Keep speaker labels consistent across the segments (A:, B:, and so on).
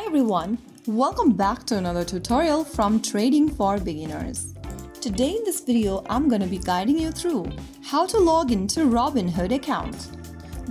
A: Hi everyone, welcome back to another tutorial from Trading for Beginners. Today in this video, I'm going to be guiding you through how to log into Robinhood account.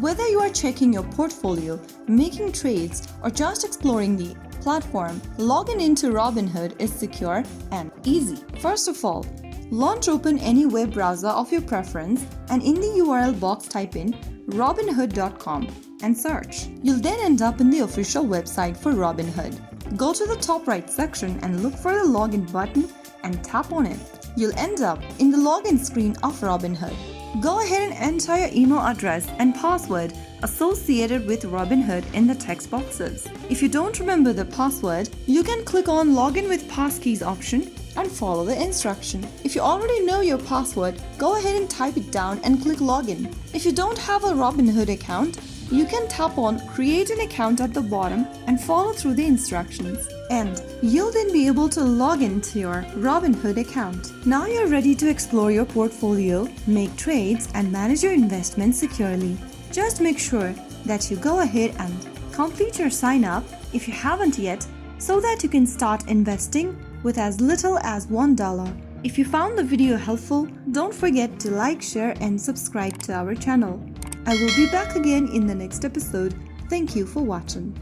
A: Whether you are checking your portfolio, making trades, or just exploring the platform, logging into Robinhood is secure and easy. First of all, launch open any web browser of your preference and in the URL box type in robinhood.com and search. You'll then end up in the official website for Robinhood. Go to the top right section and look for the login button and tap on it. You'll end up in the login screen of Robinhood. Go ahead and enter your email address and password associated with Robinhood in the text boxes. If you don't remember the password, you can click on Login with Passkeys option and follow the instruction. If you already know your password, go ahead and type it down and click Login. If you don't have a Robinhood account, you can tap on Create an account at the bottom and follow through the instructions. And you'll then be able to log into your Robinhood account. Now you're ready to explore your portfolio, make trades, and manage your investments securely. Just make sure that you go ahead and complete your sign up if you haven't yet, so that you can start investing with as little as $1. If you found the video helpful, don't forget to like, share, and subscribe to our channel. I will be back again in the next episode. Thank you for watching.